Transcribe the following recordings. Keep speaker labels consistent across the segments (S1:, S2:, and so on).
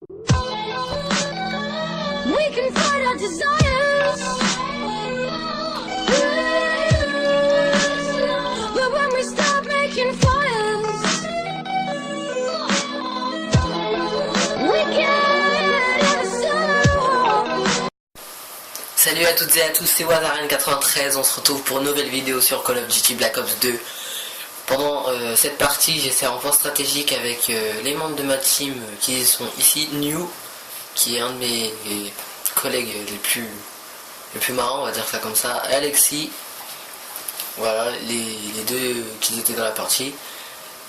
S1: We can fight our desires, but when we stop making fires, we can't ever stop.
S2: Salut à toutes et à tous, c'est Wazaren93, on se retrouve pour une nouvelle vidéo sur Call of Duty Black Ops 2. Pendant cette partie, j'essaie en point stratégique avec les membres de ma team qui sont ici. New, qui est un de mes collègues les plus marrants, on va dire ça comme ça, et Alexis. Voilà, les deux qui étaient dans la partie.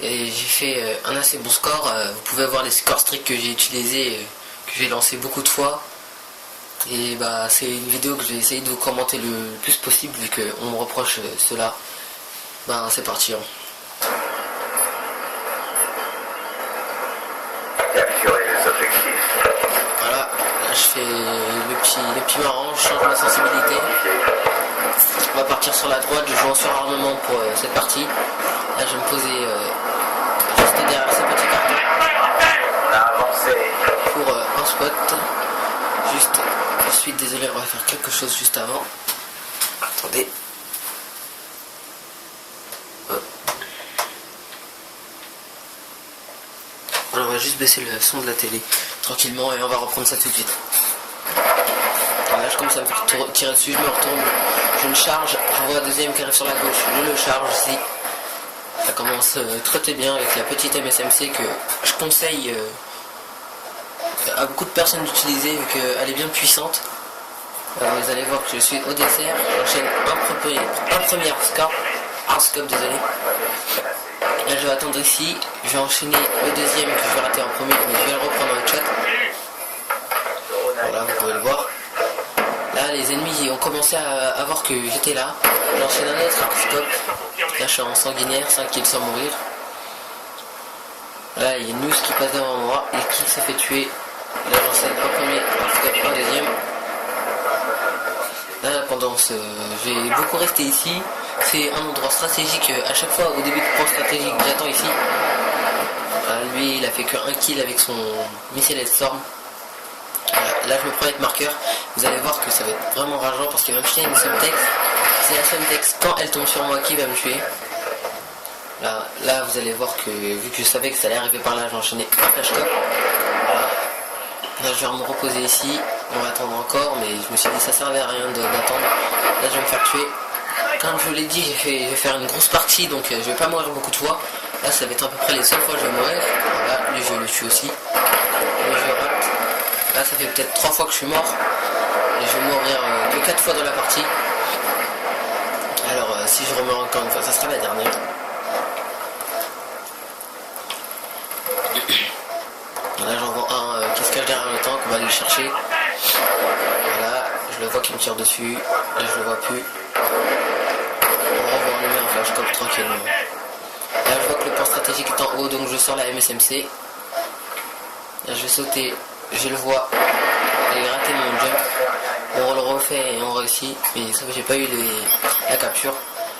S2: Et j'ai fait un assez bon score. Vous pouvez voir les scores stricts que j'ai utilisés, que j'ai lancé beaucoup de fois. Et bah c'est une vidéo que je vais essayer de vous commenter le plus possible vu qu'on me reproche cela. Ben c'est parti.
S3: Capturer les objectifs.
S2: Voilà, là je fais le petit marrant, je change ma sensibilité. On va partir sur la droite, je joue en surarmement pour cette partie. Là je vais me poser juste derrière ce petit carton.
S3: On a avancé.
S2: Pour un spot. Juste, je suis désolé, on va faire quelque chose juste avant. Attendez. Hop. Alors on va juste baisser le son de la télé tranquillement et on va reprendre ça tout de suite. Alors là je commence à me faire tirer dessus, je me retourne, je le charge, je vois un deuxième qui arrive sur la gauche, je le charge ici. Ça commence très bien avec la petite MSMC que je conseille à beaucoup de personnes d'utiliser vu qu'elle est bien puissante. Alors vous allez voir que je suis au dessert, j'enchaîne un premier scope, désolé. Là je vais attendre ici, je vais enchaîner le deuxième que je vais rater en premier, mais je vais le reprendre en headshot. Voilà, vous pouvez le voir. Là les ennemis ont commencé à voir que j'étais là. J'enchaîne un autre scope. Là je suis en sanguinaire, 5 kills sans mourir. Là il y a News qui passe devant moi et qui s'est fait tuer. Là j'enchaîne un premier scope, un deuxième. Là pendant ce... je vais beaucoup rester ici. C'est un endroit stratégique à chaque fois au début de point stratégique, j'attends ici. Lui il a fait que 1 kill avec son missile Storm. Là je me prends avec marqueur. Vous allez voir que ça va être vraiment rageant parce qu'il va me filer une Semtex. C'est la Semtex quand elle tombe sur moi qui va me tuer. Là vous allez voir que vu que je savais que ça allait arriver par là, j'ai enchaîné un flashcop. Voilà. Là je vais me reposer ici. On va attendre encore, mais je me suis dit ça servait à rien d'attendre. Là je vais me faire tuer. Comme je vous l'ai dit, je vais faire une grosse partie, donc je vais pas mourir beaucoup de fois. Là ça va être à peu près les seules fois que je vais mourir. Voilà, lui je le tue aussi. Lui je rate. Là ça fait peut-être 3 fois que je suis mort. Et je vais mourir que 4 fois dans la partie. Alors si je remeurs encore une fois, ça sera la dernière. Là j'en vois un qui se cache derrière le tank, on va aller le chercher. Voilà, je le vois qui me tire dessus. Là je le vois plus. On va enlever un flashcop tranquillement. Là je vois que le point stratégique est en haut, donc je sors la MSMC. Là je vais sauter, je le vois. J'ai raté mon jump. On le refait et on réussit. Mais ça j'ai pas eu la capture.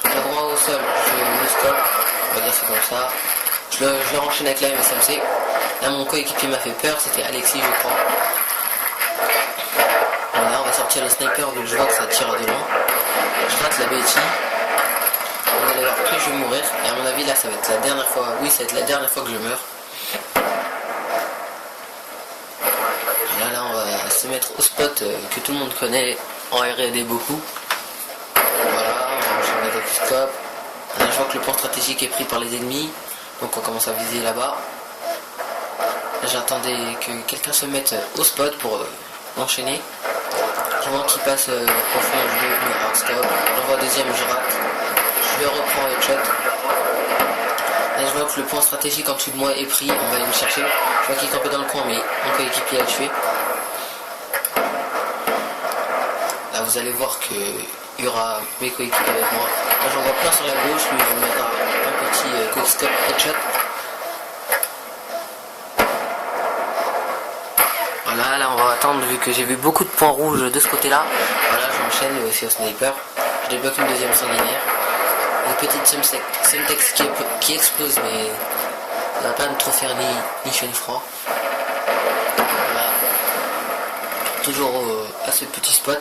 S2: Là droit au sol, je le scope. On va dire c'est comme ça. Je le renchaîne avec la MSMC. Là mon coéquipier m'a fait peur, c'était Alexis je crois. Voilà, on va sortir le sniper vu que je vois que ça tire de loin. Je rate la BT. Vous allez voir que je vais mourir. Et à mon avis là ça va être la dernière fois. Oui ça va être la dernière fois que je meurs. Là on va se mettre au spot que tout le monde connaît en R&D beaucoup. Voilà, on va enchaîner avec le scope. Là je vois que le point stratégique est pris par les ennemis. Donc on commence à viser là-bas. J'attendais que quelqu'un se mette au spot pour l'enchaîner. Je vois qu'il passe au fond, je le hard scope. J'en vois deuxième, je rate. Je le reprends headshot. Là je vois que le point stratégique en dessous de moi est pris, on va aller le chercher. Je vois qu'il campait dans le coin, mais mon coéquipier a tué. Là vous allez voir qu'il y aura mes coéquipiers avec moi. Là j'en vois plein sur la gauche, lui je vais mettre un petit quick scope headshot. Voilà, là on va attendre vu que j'ai vu beaucoup de points rouges de ce côté là. Voilà, j'enchaîne aussi au sniper. Je débloque une deuxième sanguinaire. Une petite Semtex qui explose mais ça va pas me trop faire ni chaud ni froid. toujours à ce petit spot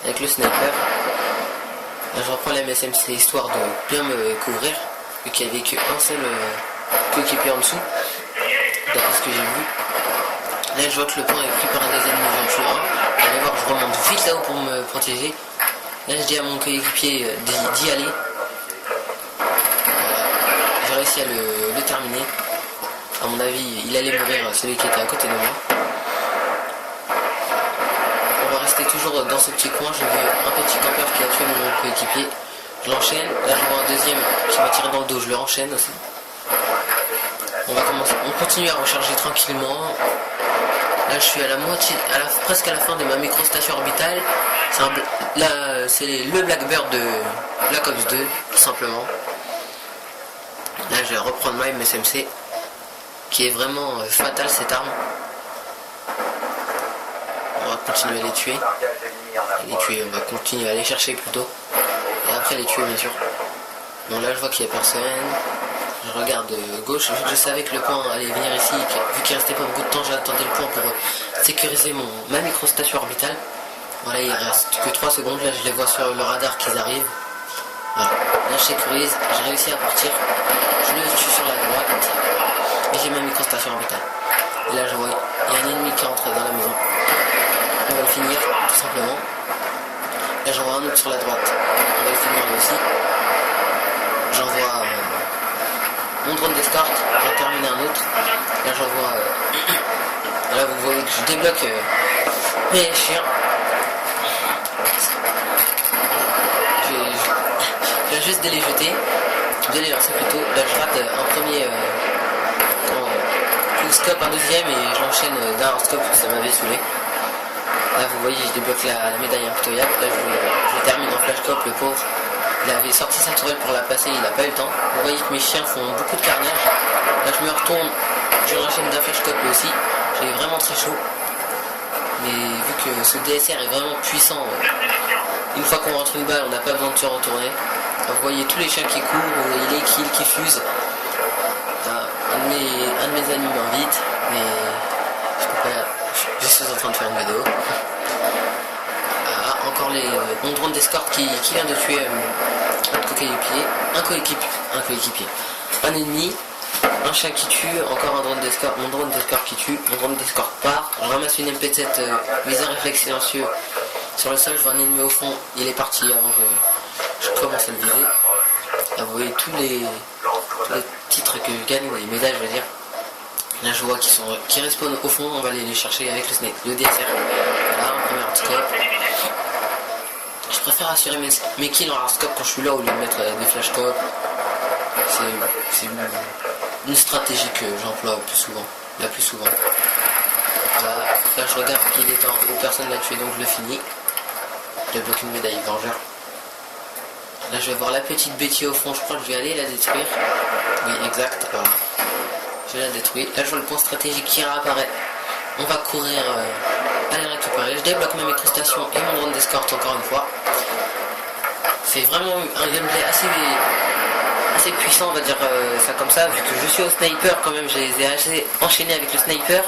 S2: avec le sniper. Là, je reprends la MSMC histoire de bien me couvrir, vu qu'il n'y avait qu'un seul coéquipier en dessous, d'après ce que j'ai vu. Là je vois que le point est pris par un des ennemis, j'en tue un. Allez voir, je remonte vite là-haut pour me protéger. Là je dis à mon coéquipier d'y aller. Voilà. J'ai réussi à le terminer. À mon avis, il allait mourir, celui qui était à côté de moi. On va rester toujours dans ce petit coin. J'ai vu un petit campeur qui a tué mon coéquipier. Je l'enchaîne. Là je vois un deuxième qui m'a tiré dans le dos, je le enchaîne aussi. On continue à recharger tranquillement. Là je suis à la moitié, presque à la fin de ma microstation orbitale. C'est le Blackbird de Black Ops 2, tout simplement. Là je vais reprendre ma MSMC, qui est vraiment fatale cette arme. On va continuer à les tuer. On va continuer à les chercher plutôt. Et après les tuer bien sûr. Bon là je vois qu'il n'y a personne. Je regarde gauche, vu que je savais que le point allait venir ici, vu qu'il restait pas beaucoup de temps, j'attendais le point pour sécuriser ma microstation orbitale. Voilà, il reste que 3 secondes, là je les vois sur le radar qu'ils arrivent. Voilà, là je sécurise, j'ai réussi à partir, je le tue sur la droite, et j'ai ma microstation orbitale. Et là je vois, il y a un ennemi qui entre dans la maison. On va le finir, tout simplement. Là j'en vois un autre sur la droite, on va le finir lui aussi. J'envoie mon drone d'escorte, j'en termine un autre. Là j'envoie. Là vous voyez que je débloque mes chiens. Je viens juste de les jeter, de les lancer plutôt. Là je rate un premier quickscope, un deuxième et j'enchaîne d'un hardscope, ça m'avait saoulé. Là vous voyez je débloque la médaille impitoyable. Là je termine en flashcope, le pauvre. Il avait sorti sa tourelle pour la passer, il n'a pas eu le temps. Vous voyez que mes chiens font beaucoup de carnage. Là je me retourne, je enchaîne d'un flashcope aussi. J'ai vraiment très chaud. Mais vu que ce DSR est vraiment puissant, une fois qu'on rentre une balle, on n'a pas besoin de se retourner. Vous voyez tous les chiens qui courent, vous voyez les kills qui fusent. Un de mes amis m'invite, mais je peux pas. Je suis en train de faire une vidéo. Encore mon drone d'escorte qui vient de tuer un coéquipier, un ennemi, un chien qui tue, encore un drone d'escorte, mon drone d'escorte qui tue, mon drone d'escorte part, je ramasse une MP7 viseur réflexe silencieux sur le sol, je vois un ennemi au fond, il est parti avant que je commence à le viser. Là vous voyez tous les titres que je gagne, les médailles je veux dire. Là je vois qu'ils respawnent au fond, on va aller les chercher avec le DSR. Voilà, un premier hardscope. Je préfère assurer mes kills en hardscope quand je suis là au lieu de mettre des flashcopes. C'est une stratégie que j'emploie la plus souvent. Là je regarde qu'il est temps où personne l'a tué donc je le finis. Je débloque une médaille vengeur. Là je vais voir la petite bêtise au fond, je crois que je vais aller la détruire. Oui exact, voilà. Je la détruis. Là je vois le point stratégique qui réapparaît. On va courir à les récupérer. Je débloque ma microstation et mon drone d'escorte encore une fois. C'est vraiment un gameplay assez puissant, on va dire ça comme ça, vu que je suis au sniper quand même, je les ai assez enchaînés avec le sniper.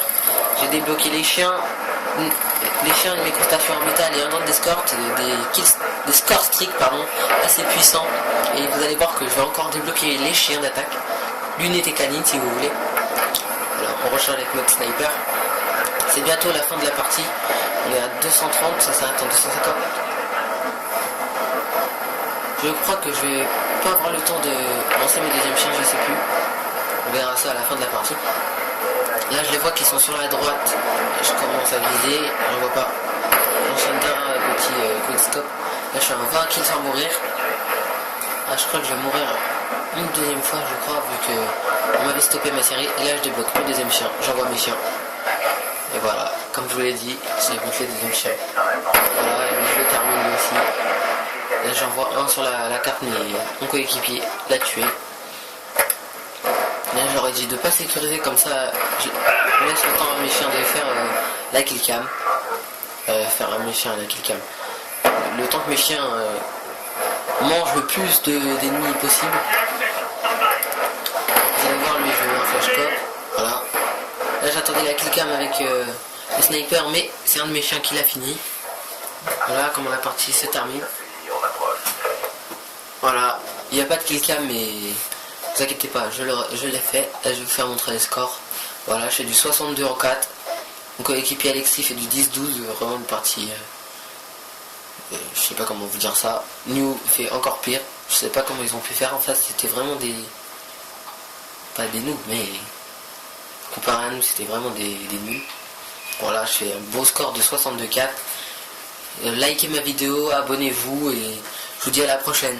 S2: J'ai débloqué les chiens, une microstation orbitale et un drone d'escorte, des score streaks assez puissants. Et vous allez voir que je vais encore débloquer les chiens d'attaque, l'unité canine si vous voulez. Voilà, on recharge avec notre sniper. C'est bientôt la fin de la partie. On est à 230, ça s'arrête en 250. Je crois que je vais pas avoir le temps de lancer mes deuxièmes chiens, je sais plus. On verra ça à la fin de la partie. Là je les vois qui sont sur la droite. Je commence à viser, je ne vois pas. J'enchaîne d'un petit quickscope. Là je suis à 20 kills sans mourir. Ah, je crois que je vais mourir une deuxième fois je crois, vu que on m'avait stoppé ma série. Et là je débloque le deuxième chien, j'envoie mes chiens. Et voilà, comme je vous l'ai dit, j'ai bouclé le deuxième chien. Voilà, et je le termine lui aussi. Là j'en vois un sur la carte, mais mon coéquipier l'a tué. Là j'aurais dit de pas sécuriser comme ça, je laisse le temps à mes chiens de faire la killcam. Faire à mes chiens la killcam. Le temps que mes chiens mangent le plus d'ennemis possible. Vous allez voir lui, je vais un flashcope. Voilà. Là j'attendais la killcam avec le sniper, mais c'est un de mes chiens qui l'a fini. Voilà comment la partie se termine.
S3: On approche.
S2: Voilà, il n'y a pas de killcam, mais ne vous inquiétez pas, je l'ai fait. Là, je vais vous faire montrer les scores. Voilà, je fais du 62 en 4. Mon coéquipier Alexis fait du 10-12, vraiment une partie... je sais pas comment vous dire ça. New fait encore pire. Je sais pas comment ils ont pu faire. En fait, c'était vraiment des... Pas des noobs, mais... Comparé à nous, c'était vraiment des nuls. Voilà, je fais un beau score de 62-4. Likez ma vidéo, abonnez-vous et je vous dis à la prochaine.